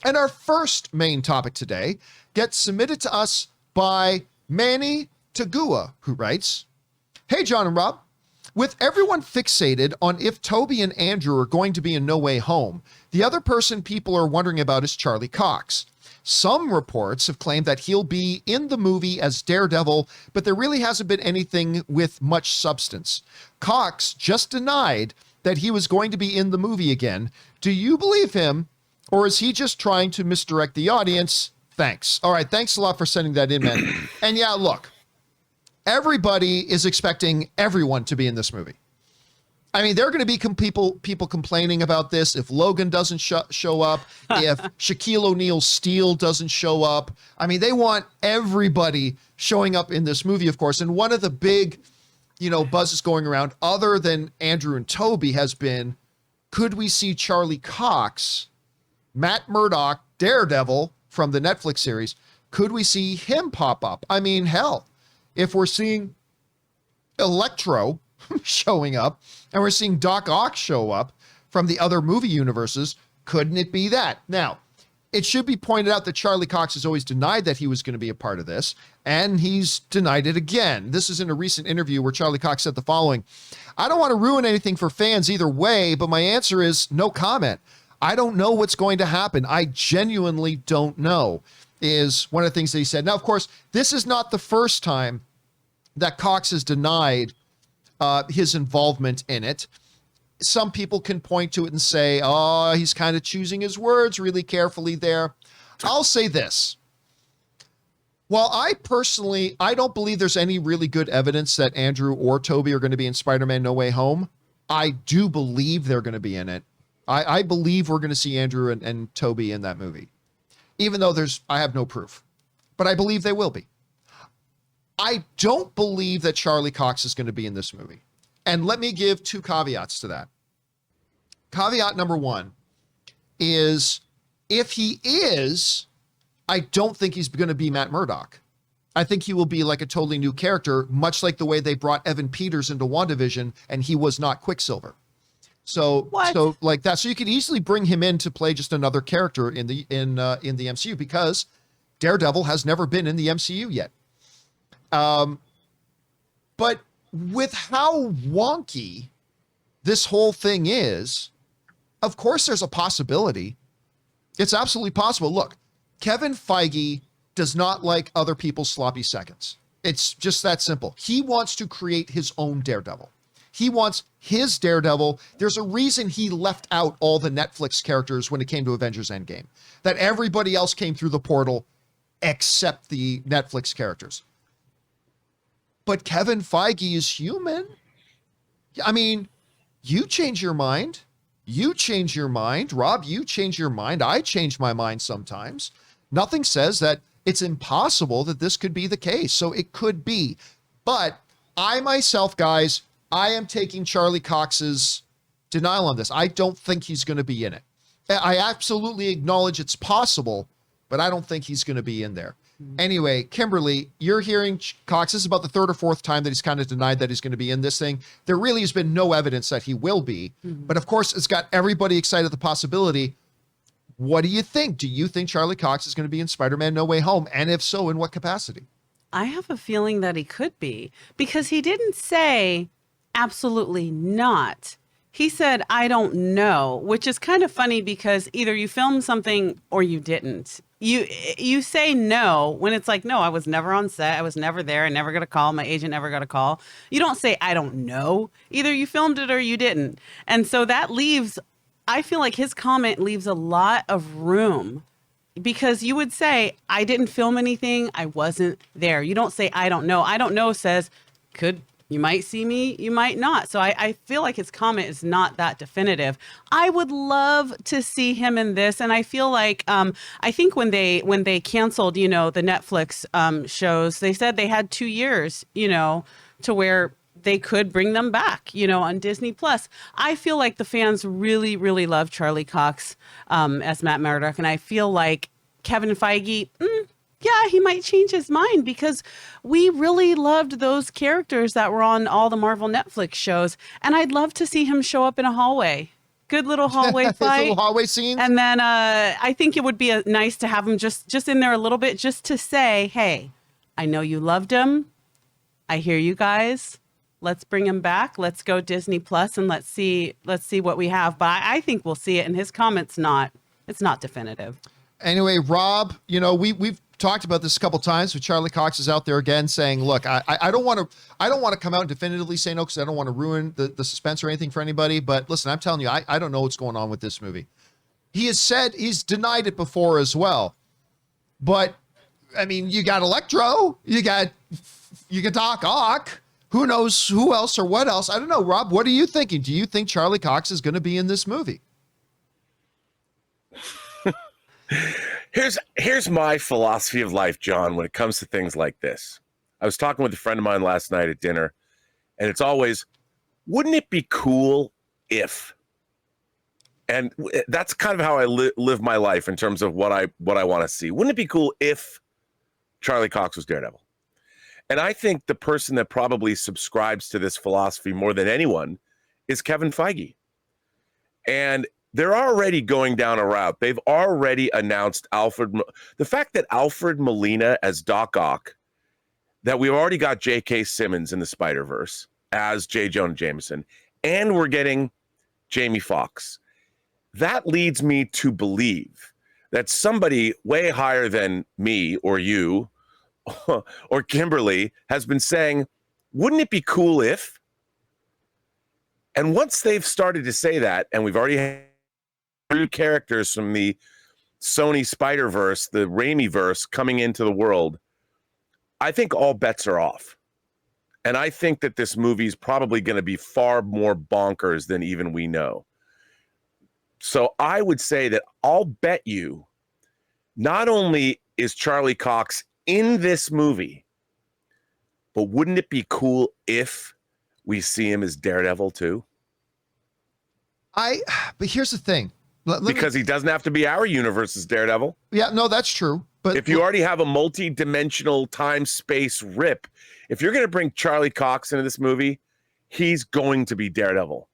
And our first main topic today gets submitted to us by Manny Tugua, who writes, "Hey, John and Rob. With everyone fixated on if Tobey and Andrew are going to be in No Way Home, the other person people are wondering about is Charlie Cox. Some reports have claimed that he'll be in the movie as Daredevil, but there really hasn't been anything with much substance. Cox just denied that he was going to be in the movie again. Do you believe him, or is he just trying to misdirect the audience? Thanks." All right, thanks a lot for sending that in, man. And yeah, look, everybody is expecting everyone to be in this movie. I mean, there are going to be people complaining about this if Logan doesn't show up, if Shaquille O'Neal's Steel doesn't show up. I mean, they want everybody showing up in this movie, of course. And one of the big, buzzes going around, other than Andrew and Tobey, has been, could we see Charlie Cox, Matt Murdock, Daredevil from the Netflix series? Could we see him pop up? I mean, hell, if we're seeing Electro showing up and we're seeing Doc Ock show up from the other movie universes, couldn't it be that? Now, it should be pointed out that Charlie Cox has always denied that he was going to be a part of this, and he's denied it again. This is in a recent interview where Charlie Cox said the following: "I don't want to ruin anything for fans either way, but my answer is no comment. I don't know what's going to happen. I genuinely don't know," is one of the things that he said. Now, of course, this is not the first time that Cox has denied his involvement in it. Some people can point to it and say, oh, he's kind of choosing his words really carefully there. I'll say this. While I don't believe there's any really good evidence that Andrew or Tobey are going to be in Spider-Man No Way Home, I do believe they're going to be in it. I believe we're going to see Andrew and Tobey in that movie, even though I have no proof, but I believe they will be. I don't believe that Charlie Cox is going to be in this movie. And let me give two caveats to that. Caveat number one is, if he is, I don't think he's going to be Matt Murdock. I think he will be like a totally new character, much like the way they brought Evan Peters into WandaVision and he was not Quicksilver. So like that. So you could easily bring him in to play just another character in the MCU, because Daredevil has never been in the MCU yet. But with how wonky this whole thing is, of course there's a possibility. It's absolutely possible. Look, Kevin Feige does not like other people's sloppy seconds. It's just that simple. He wants to create his own Daredevil. He wants his Daredevil. There's a reason he left out all the Netflix characters when it came to Avengers Endgame. That everybody else came through the portal except the Netflix characters. But Kevin Feige is human. I mean, you change your mind. You change your mind. Rob, you change your mind. I change my mind sometimes. Nothing says that it's impossible that this could be the case. So it could be. But I myself, guys, I am taking Charlie Cox's denial on this. I don't think he's going to be in it. I absolutely acknowledge it's possible, but I don't think he's going to be in there. Anyway, Kimberly, you're hearing Cox. This is about the third or fourth time that he's kind of denied that he's going to be in this thing. There really has been no evidence that he will be. But of course, it's got everybody excited at the possibility. What do you think? Do you think Charlie Cox is going to be in Spider-Man No Way Home? And if so, in what capacity? I have a feeling that he could be, because he didn't say absolutely not. He said, I don't know, which is kind of funny because either you filmed something or you didn't. You say no when it's like, no, I was never on set. I was never there. I never got a call. My agent never got a call. You don't say, I don't know. Either you filmed it or you didn't. And so that leaves, I feel like his comment leaves a lot of room, because you would say, I didn't film anything. I wasn't there. You don't say, I don't know. I don't know says, you might see me, you might not. So I feel like his comment is not that definitive. I would love to see him in this. And I feel like, I think when they canceled, the Netflix shows, they said they had 2 years, to where they could bring them back, on Disney Plus. I feel like the fans really, really love Charlie Cox as Matt Murdock. And I feel like Kevin Feige, yeah, he might change his mind, because we really loved those characters that were on all the Marvel Netflix shows. And I'd love to see him show up in a hallway. good little hallway His fight. little hallway scenes. And then I think it would be nice to have him just in there a little bit, just to say, hey, I know you loved him. I hear you guys. Let's bring him back. Let's go Disney Plus and let's see what we have. But I think we'll see it. And his comment's it's not definitive. Anyway, Rob, we've talked about this a couple times, but Charlie Cox is out there again saying, look, I don't want to come out and definitively say no, because I don't want to ruin the suspense or anything for anybody. But listen, I'm telling you, I don't know what's going on with this movie. He has said he's denied it before as well. But I mean, you got Electro, you got Doc Ock. Who knows who else or what else? I don't know, Rob. What are you thinking? Do you think Charlie Cox is going to be in this movie? Here's my philosophy of life, John, when it comes to things like this. I was talking with a friend of mine last night at dinner, and it's always, wouldn't it be cool if? And that's kind of how I live my life in terms of what I want to see. Wouldn't it be cool if Charlie Cox was Daredevil? And I think the person that probably subscribes to this philosophy more than anyone is Kevin Feige. And they're already going down a route. They've already announced the fact that Alfred Molina as Doc Ock, that we've already got J.K. Simmons in the Spider-Verse as J. Jonah Jameson, and we're getting Jamie Foxx. That leads me to believe that somebody way higher than me or you or Kimberly has been saying, wouldn't it be cool if? And once they've started to say that, and we've already had 3 characters from the Sony Spider-Verse, the Raimi-verse coming into the world, I think all bets are off. And I think that this movie is probably going to be far more bonkers than even we know. So I would say that I'll bet you not only is Charlie Cox in this movie, but wouldn't it be cool if we see him as Daredevil too? But here's the thing. Because he doesn't have to be our universe's Daredevil. Yeah, no, that's true. But if you already have a multi-dimensional time-space rip, if you're going to bring Charlie Cox into this movie, he's going to be Daredevil.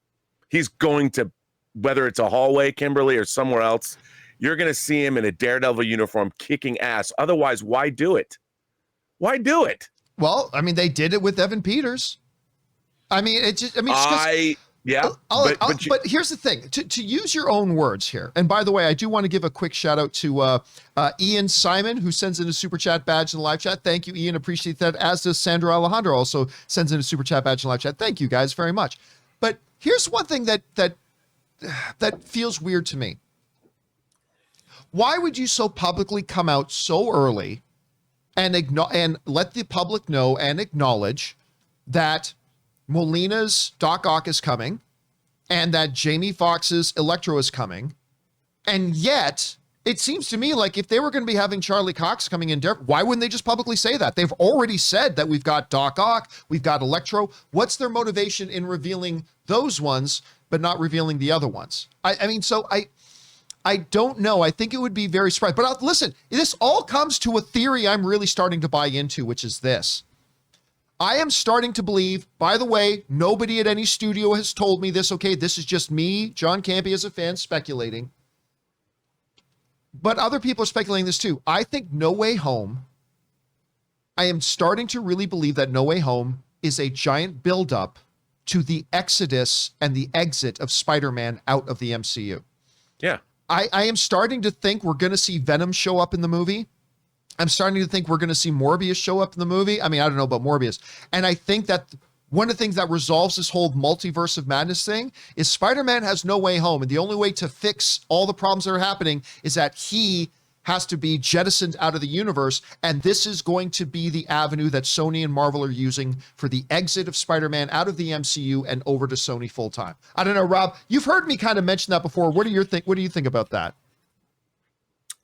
He's going to, whether it's a hallway, Kimberly, or somewhere else, you're going to see him in a Daredevil uniform kicking ass. Otherwise, why do it? Why do it? Well, I mean, they did it with Evan Peters. I mean, but here's the thing. To use your own words here, and by the way, I do want to give a quick shout out to Ian Simon, who sends in a super chat badge in the live chat. Thank you, Ian. Appreciate that. As does Sandra Alejandro, also sends in a super chat badge in the live chat. Thank you guys very much. But here's one thing that feels weird to me. Why would you so publicly come out so early and let the public know and acknowledge that Molina's Doc Ock is coming and that Jamie Foxx's Electro is coming? And yet, it seems to me like if they were going to be having Charlie Cox coming in, why wouldn't they just publicly say that? They've already said that we've got Doc Ock, we've got Electro. What's their motivation in revealing those ones, but not revealing the other ones? I don't know. I think it would be very surprising. But listen, this all comes to a theory I'm really starting to buy into, which is this. I am starting to believe, by the way, nobody at any studio has told me this, okay? This is just me, John Campea, as a fan, speculating. But other people are speculating this too. I think No Way Home, I am starting to really believe that No Way Home is a giant buildup to the exodus and the exit of Spider-Man out of the MCU. Yeah. I am starting to think we're going to see Venom show up in the movie. I'm starting to think we're going to see Morbius show up in the movie. I mean, I don't know about Morbius. And I think that one of the things that resolves this whole multiverse of madness thing is Spider-Man has no way home. And the only way to fix all the problems that are happening is that he has to be jettisoned out of the universe. And this is going to be the avenue that Sony and Marvel are using for the exit of Spider-Man out of the MCU and over to Sony full time. I don't know, Rob, you've heard me kind of mention that before. What do you think about that?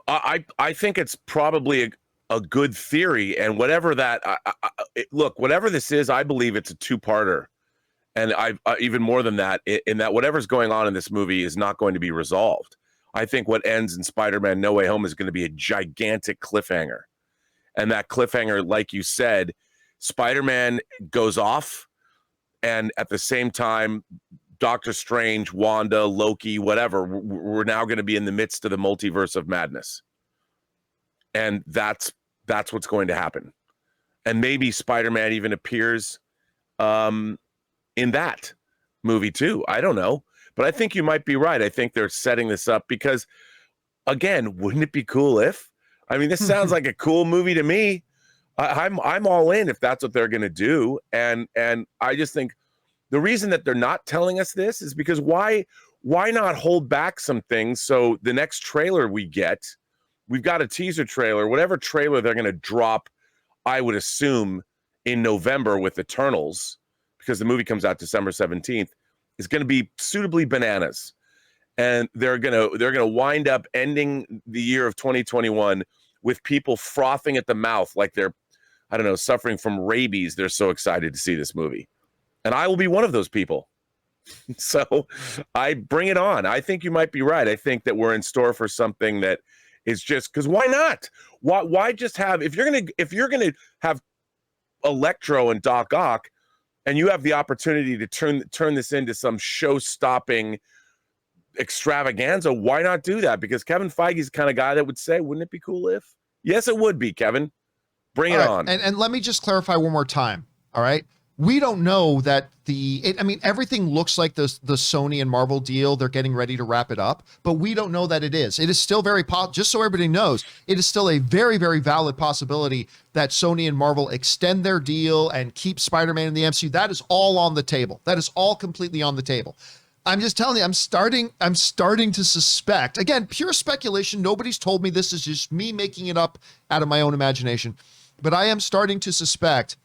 I think it's probably a good theory, and whatever that look, whatever this is, I believe it's a 2-parter, and even more than that, in that whatever's going on in this movie is not going to be resolved. I think what ends in Spider-Man No Way Home is going to be a gigantic cliffhanger, and that cliffhanger, like you said, Spider-Man goes off, and at the same time, Doctor Strange, Wanda, Loki, whatever. We're now going to be in the midst of the multiverse of madness. And that's what's going to happen. And maybe Spider-Man even appears in that movie too. I don't know. But I think you might be right. I think they're setting this up because, again, wouldn't it be cool if? I mean, this sounds like a cool movie to me. I'm all in if that's what they're going to do. And I just think the reason that they're not telling us this is because why not hold back some things so the next trailer we get, we've got a teaser trailer, whatever trailer they're going to drop, I would assume in November with Eternals, because the movie comes out December 17th, is going to be suitably bananas. And they're going to wind up ending the year of 2021 with people frothing at the mouth like they're, I don't know, suffering from rabies. They're so excited to see this movie. And I will be one of those people. So I bring it on. I think you might be right. I think that we're in store for something that is just, because why not? Why just have, if you're gonna have Electro and Doc Ock, and you have the opportunity to turn this into some show-stopping extravaganza, why not do that? Because Kevin Feige's the kind of guy that would say, wouldn't it be cool if? Yes, it would be, Kevin. Bring it on. And let me just clarify one more time, all right? We don't know that everything looks like the Sony and Marvel deal. They're getting ready to wrap it up, but we don't know that it is. It is still just so everybody knows, it is still a very, very valid possibility that Sony and Marvel extend their deal and keep Spider-Man in the MCU. That is all on the table. That is all completely on the table. I'm just telling you, I'm starting to suspect, again, pure speculation. Nobody's told me this, is just me making it up out of my own imagination, but I am starting to suspect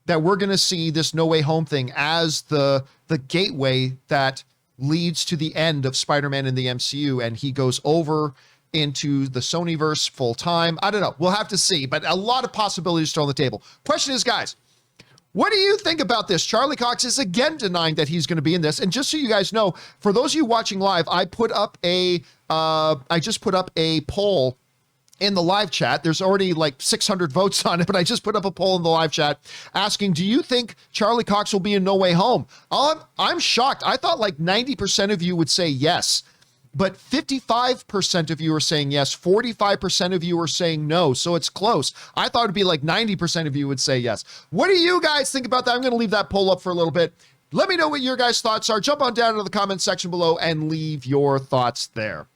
that we're going to see this No Way Home thing as the gateway that leads to the end of Spider-Man in the MCU, and he goes over into the Sonyverse full time. I don't know. We'll have to see, but a lot of possibilities still on the table. Question is, guys, what do you think about this? Charlie Cox is again denying that he's going to be in this. And just so you guys know, for those of you watching live, I just put up a poll in the live chat. There's already like 600 votes on it, but I just put up a poll in the live chat asking, do you think Charlie Cox will be in No Way Home? I'm shocked. I thought like 90% of you would say yes, but 55% of you are saying yes. 45% of you are saying no. So it's close. I thought it'd be like 90% of you would say yes. What do you guys think about that? I'm going to leave that poll up for a little bit. Let me know what your guys' thoughts are. Jump on down to the comment section below and leave your thoughts there.